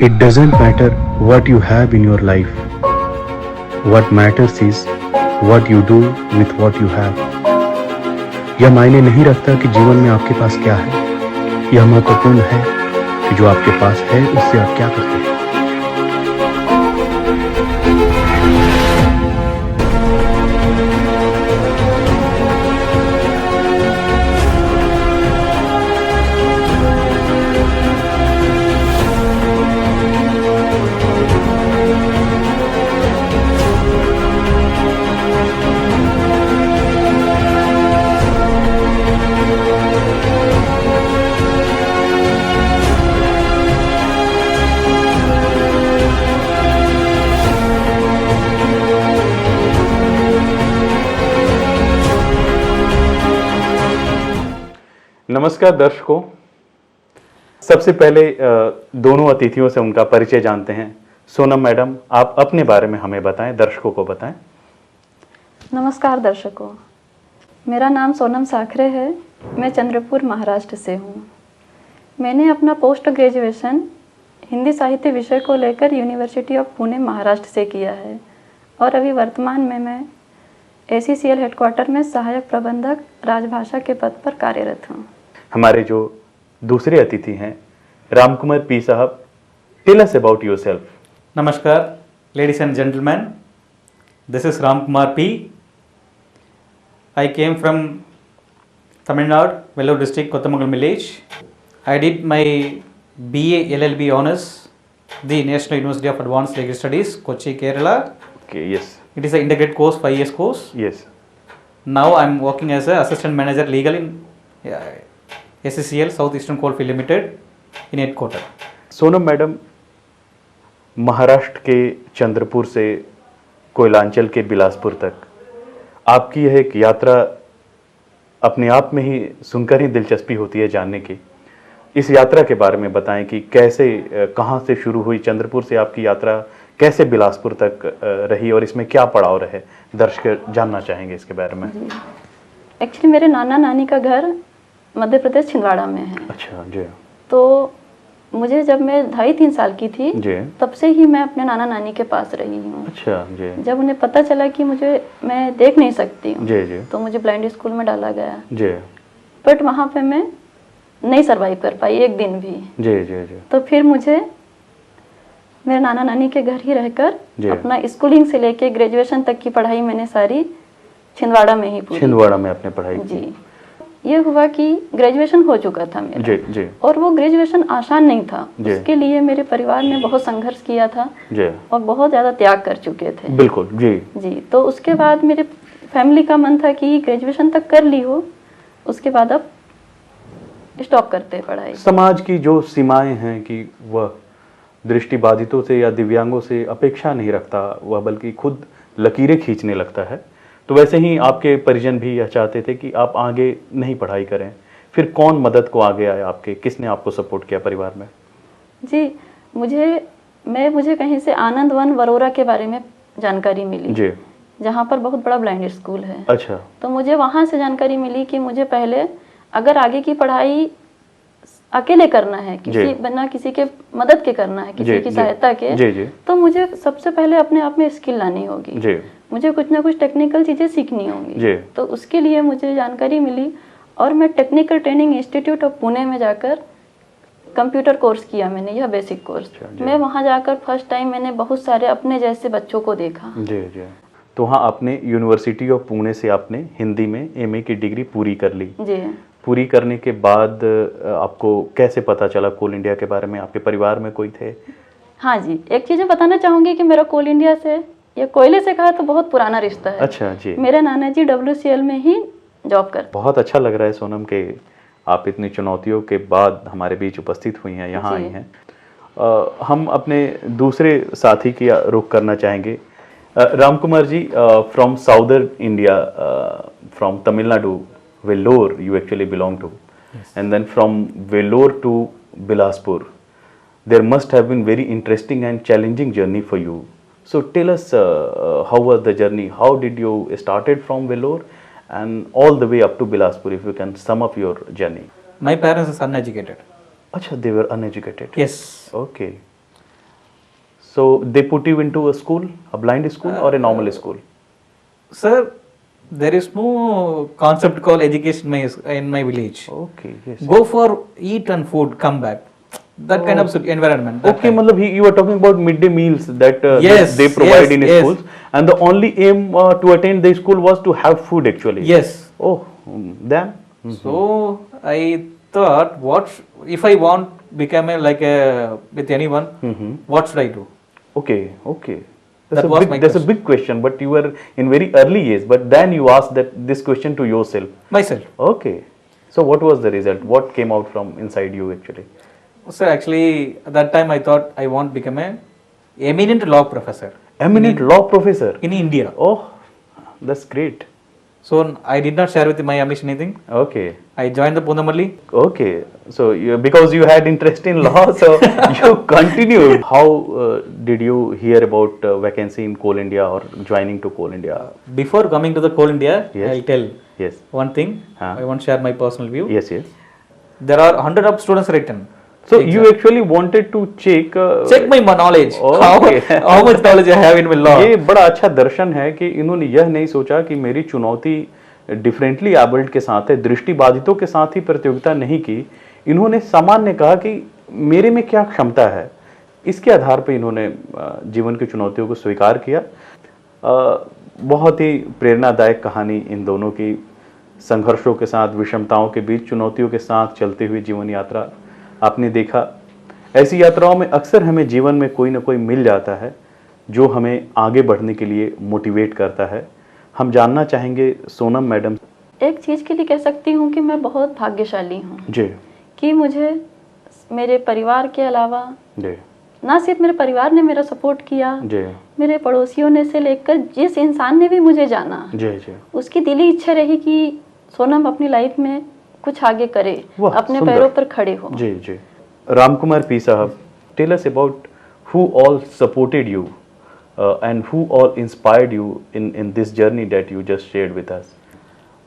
It doesn't matter what you have in your life. What matters is what you do with what you have. यह मायने नहीं रखता कि जीवन में आपके पास क्या है, यह महत्वपूर्ण है कि जो आपके पास है उससे आप क्या करते हैं। नमस्कार दर्शकों, सबसे पहले दोनों अतिथियों से उनका परिचय जानते हैं। सोनम मैडम, आप अपने बारे में हमें बताएं, दर्शकों को बताएं। नमस्कार दर्शकों, मेरा नाम सोनम साखरे है। मैं चंद्रपुर महाराष्ट्र से हूँ। मैंने अपना पोस्ट ग्रेजुएशन हिंदी साहित्य विषय को लेकर यूनिवर्सिटी ऑफ पुणे महाराष्ट्र से किया है और अभी वर्तमान में मैं ACCL हेडक्वार्टर में सहायक प्रबंधक राजभाषा के पद पर कार्यरत हूँ। हमारे जो दूसरे अतिथि हैं रामकुमार पी साहब, tell us about yourself. Namaskar, ladies and gentlemen. This is Ram Kumar P. I came from Tamil Nadu, Vellore district, Kothamangalam village. I did my BA LLB honors, the National University of Advanced Legal Studies, Kochi, Kerala. Okay, yes, It is an integrated course, 5 years course. yes. Now I am working as an assistant manager legal in SCCL South Eastern Coalfield Limited in headquarter. Sonam madam, Maharashtra के चंद्रपुर से कोयलांचल के बिलासपुर तक आपकी यह एक यात्रा अपने आप में ही सुनकर ही दिलचस्पी होती है जानने की। इस यात्रा के बारे में बताएं कि कैसे, कहां से शुरू हुई चंद्रपुर से आपकी यात्रा, कैसे बिलासपुर तक रही और इसमें क्या पड़ाव रहे, दर्शक जानना चाहेंगे इसके बारे में। एक्चुअली मेरे नाना नानी का घर मध्य प्रदेश छिंदवाड़ा में है। अच्छा जी। तो मुझे जब मैं 2.5-3 साल की थी जी। तब से ही मैं अपने नाना नानी के पास रही हूँ। अच्छा जी। जब उन्हें पता चला कि मैं देख नहीं सकती हूँ, जी जी तो मुझे ब्लाइंड स्कूल में डाला गया। जी बट वहाँ पे मैं नहीं सरवाइव कर पाई एक दिन भी। जी जी जी। तो फिर मुझे मेरे नाना नानी के घर ही रहकर जी। अपना स्कूलिंग से लेके ग्रेजुएशन तक की पढ़ाई मैंने सारी छिंदवाड़ा में ही पूरी। छिंदवाड़ा में आपने पढ़ाई की। जी। ये हुआ कि ग्रेजुएशन हो चुका था मेरा। जी जी और वो ग्रेजुएशन आसान नहीं था। जी। उसके लिए मेरे परिवार ने बहुत संघर्ष किया था जी। और बहुत ज़्यादा त्याग कर चुके थे। बिल्कुल जी। जी। तो उसके बाद मेरे फैमिली का मन था कि ग्रेजुएशन तक कर ली हो, उसके बाद अब स्टॉप करते पढ़ाई। समाज की जो सीमाएं हैं कि वह दृष्टिबाधितों से या दिव्यांगों से अपेक्षा नहीं रखता, वह बल्कि खुद लकीरें खींचने लगता है। तो वैसे ही आपके परिजन भी यह चाहते थे कि आप आगे नहीं पढ़ाई करें। फिर कौन मदद को आगे आया आपके, किसने आपको सपोर्ट किया परिवार में? जी, मुझे कहीं से आनंद वन वरोरा के बारे में जानकारी मिली जी। जहाँ पर बहुत बड़ा ब्लाइंड स्कूल है। अच्छा। तो मुझे वहाँ से जानकारी मिली कि मुझे पहले अगर आगे की पढ़ाई अकेले करना है, बिना किसी के मदद के करना है, किसी की सहायता के, जी। तो मुझे सबसे पहले अपने आप में स्किल लानी होगी। जी। मुझे कुछ ना कुछ टेक्निकल चीज़ें सीखनी होंगी। जी। तो उसके लिए मुझे जानकारी मिली और मैं technical training institute of Pune में जाकर कंप्यूटर कोर्स किया मैंने, यह बेसिक कोर्स। मैं वहाँ जाकर फर्स्ट टाइम मैंने बहुत सारे अपने जैसे बच्चों को देखा। जी जी। तो वहाँ आपने यूनिवर्सिटी ऑफ पुणे से आपने हिंदी में MA की डिग्री पूरी कर ली। जी। पूरी करने के बाद आपको कैसे पता चला कोल इंडिया के बारे में? आपके परिवार में कोई थे? हाँ जी, एक चीज़ बताना चाहूँगी कि मेरा कोल इंडिया से या कोयले से कहा तो बहुत पुराना रिश्ता है। अच्छा जी। मेरे नाना जी WCL में ही जॉब करते। बहुत अच्छा लग रहा है सोनम के आप इतनी चुनौतियों के बाद हमारे बीच उपस्थित हुई हैं, यहाँ आई हैं। हम अपने दूसरे साथी की रुख करना चाहेंगे। Ramkumar ji, from southern India, from Tamil Nadu, Vellore you actually belong to. Yes. And then from Vellore to Bilaspur, there must have been very interesting and challenging journey for you. So tell us how was the journey? How did you started from Vellore and all the way up to Bilaspur? If you can sum up your journey. My parents are uneducated. Acha, they were uneducated. Yes. Okay. So they put you into a school, a blind school or a normal school? Sir, there is no concept called education in my village. Okay, yes. Go for eat and food, come back. That kind of environment. that Okay, kind. मतलब you are talking about midday meals that Yes, they provide yes, in yes. schools, and the only aim to attend the school was to have food actually. Yes. Oh, damn. So I thought, if I want become with anyone, what should I do? Okay, okay. That was my That's a big question, but you were in very early age. But then you asked this question to yourself. Myself. Okay. So what was the result? What came out from inside you actually? Sir, actually, at that time I thought I want to become a eminent law professor Eminent law professor. in India. Oh, that's great. So I did not share with my ambition anything. Okay. I joined the Pundamalli. Okay, so because you had interest in law, so you continued. How did you hear about vacancy in Coal India or joining to Coal India? Before coming to the Coal India, Yes. I'll tell Yes, one thing. Huh. I want to share my personal view. yes, yes. There are 100 of students written. So you actually wanted to check. Check my knowledge. Okay. How much knowledge I have in my law. ये बड़ा अच्छा दर्शन है कि इन्होंने यह नहीं सोचा कि मेरी चुनौती डिफरेंटली एबल्ड के साथ है, दृष्टिबाधितों के साथ ही प्रतियोगिता नहीं की। इन्होंने सामान्य कहा कि मेरे में क्या क्षमता है, इसके आधार पर इन्होंने जीवन की चुनौतियों को स्वीकार किया। बहुत ही प्रेरणादायक कहानी इन दोनों की, संघर्षों के साथ, विषमताओं के बीच, चुनौतियों के साथ चलती हुई जीवन यात्रा आपने देखा। ऐसी यात्राओं में अक्सर हमें जीवन में कोई ना कोई मिल जाता है जो हमें आगे बढ़ने के लिए मोटिवेट करता है। हम जानना चाहेंगे सोनम मैडम। एक चीज़ के लिए कह सकती हूँ कि मैं बहुत भाग्यशाली हूँ जी कि मुझे मेरे परिवार के अलावा, जी ना सिर्फ मेरे परिवार ने मेरा सपोर्ट किया, जी मेरे पड़ोसियों ने से लेकर जिस इंसान ने भी मुझे जाना, जी जी उसकी दिली इच्छा रही कि सोनम अपनी लाइफ में कुछ आगे करे, वाह, अपने सुंदर। पैरों पर खड़े हो। जी जी रामकुमार पी साहब, tell us about who all supported you and who all inspired you in this journey that you just shared with us.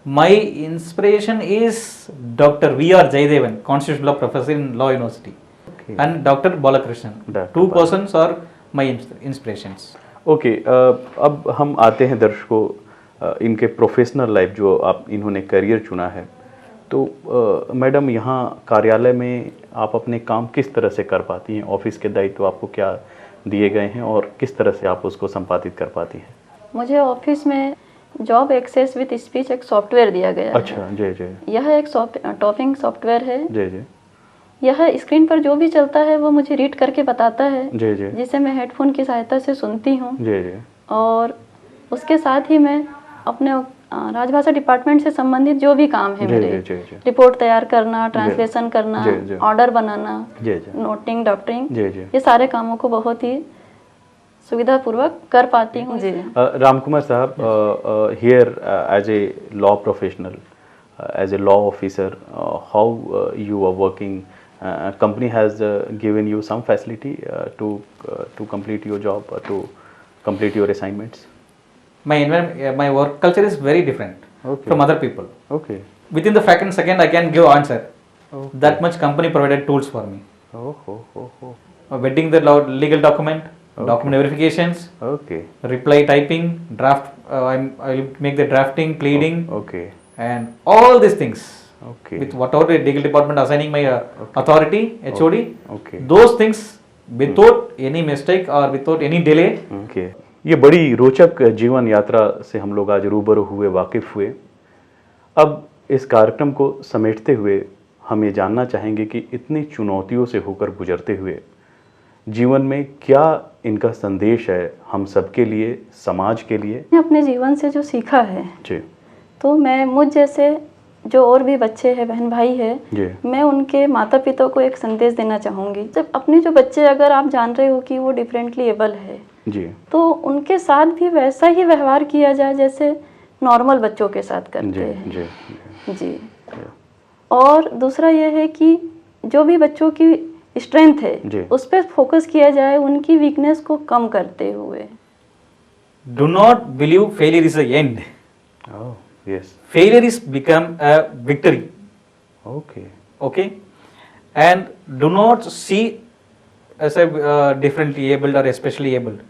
My inspiration is Dr. V.R. Jayadevan, Constitutional Law Professor in Law University, Okay. and Dr. Balakrishnan. Dr. Two persons are my inspirations. Okay अब हम आते हैं दर्शकों इनके professional life जो आप इन्होंने career चुना है। तो मैडम यहाँ कार्यालय में आप अपने काम किस तरह से कर पाती हैं? ऑफिस के दायित्व आपको क्या दिए गए हैं और किस तरह से आप उसको संपादित कर पाती हैं? मुझे ऑफिस में जॉब एक्सेस विद स्पीच एक सॉफ्टवेयर दिया गया है। अच्छा, जी जी यह एक टॉपिंग सॉफ्टवेयर है। जी जी यह स्क्रीन पर जो भी चलता है वो मुझे रीड करके बताता है, जी जी जिसे मैं हेडफोन की सहायता से सुनती हूँ। जी जी और उसके साथ ही मैं अपने राजभाषा डिपार्टमेंट से संबंधित जो भी काम है जी, मेरे, जी, जी, जी। रिपोर्ट तैयार करना, ट्रांसलेशन करना, जी, जी। ऑर्डर बनाना, जी, जी। नोटिंग, डॉक्टरिंग, जी, जी। ये सारे कामों को बहुत ही सुविधापूर्वक कर पाती हूँ। जी रामकुमार साहब, here as a law professional, as a law officer, how you are working? Company has given you some facility to complete your job, to complete your assignments. My work culture is very different Okay. from other people. Okay. Within the second I can give answer. That much company provided tools for me. Oh. Vetting the legal document, document verifications, Okay. reply typing, draft. I'll make the drafting, pleading, Okay. and all these things. Okay. With whatever the legal department assigning my authority, HOD. Okay. Those things without any mistake or without any delay. Okay. ये बड़ी रोचक जीवन यात्रा से हम लोग आज रूबरू हुए, वाकिफ हुए। अब इस कार्यक्रम को समेटते हुए हम ये जानना चाहेंगे कि इतनी चुनौतियों से होकर गुजरते हुए जीवन में क्या इनका संदेश है हम सबके लिए, समाज के लिए? मैंने अपने जीवन से जो सीखा है, जी तो मैं मुझ जैसे जो और भी बच्चे हैं, बहन भाई है, जी मैं उनके माता पिता को एक संदेश देना चाहूँगी। जब अपने जो बच्चे, अगर आप जान रहे हो कि वो डिफरेंटली एबल है, जी तो उनके साथ भी वैसा ही व्यवहार किया जाए जैसे नॉर्मल बच्चों के साथ करते जी हैं। जी जी। और दूसरा ये है कि जो भी बच्चों की स्ट्रेंथ जी। है उस पर फोकस किया जाए, उनकी वीकनेस को कम करते हुए। Do not believe failure is the end. Oh yes Failure is become a victory. Okay Okay, and do not see as a differently abled or especially abled.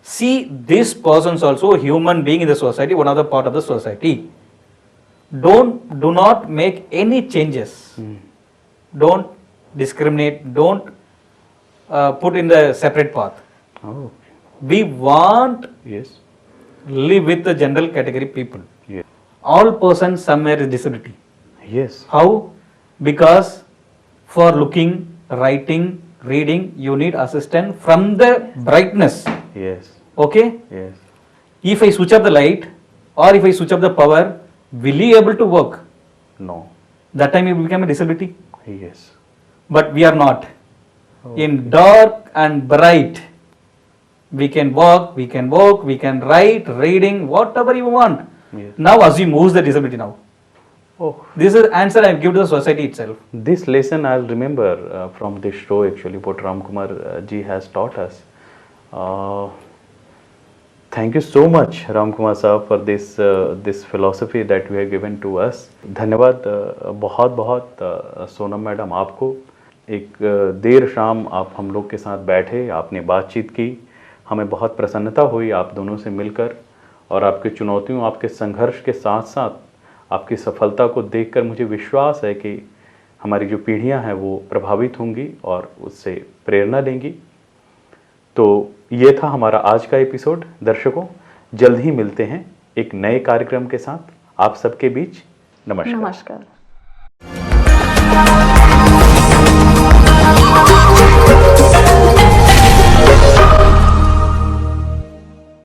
See this person's also a human being in the society, one other part of the society. Do not make any changes. Don't discriminate. Don't put in the separate path. Oh, We want yes. live with the general category people. Yes. All persons somewhere is disability. Yes. How? Because for looking, writing, reading, you need assistance from the brightness. Yes. Okay? Yes. If I switch off the light or if I switch off the power, will he able to work? No. That time he will become a disability. Yes. But we are not. In dark and bright, we can walk, we can walk, we can write, reading, whatever you want. Yes. Now assume who's the disability now. Oh. This is answer I give to the society itself. This lesson I'll remember from this show actually, what Ramkumar ji has taught us. Thank you so much Ramkumar साहब for this philosophy that you have given to us. धन्यवाद बहुत बहुत Sonam madam आपको। एक देर शाम आप हम लोग के साथ बैठे, आपने बातचीत की, हमें बहुत प्रसन्नता हुई आप दोनों से मिलकर, और आपकी चुनौतियों, आपके संघर्ष के साथ साथ आपकी सफलता को देखकर मुझे विश्वास है कि हमारी जो पीढ़ियां हैं वो प्रभावित होंगी और उससे प्रेरणा लेंगी। तो ये था हमारा आज का एपिसोड। दर्शकों, जल्द ही मिलते हैं एक नए कार्यक्रम के साथ आप सबके बीच। नमस्कार। नमस्कार।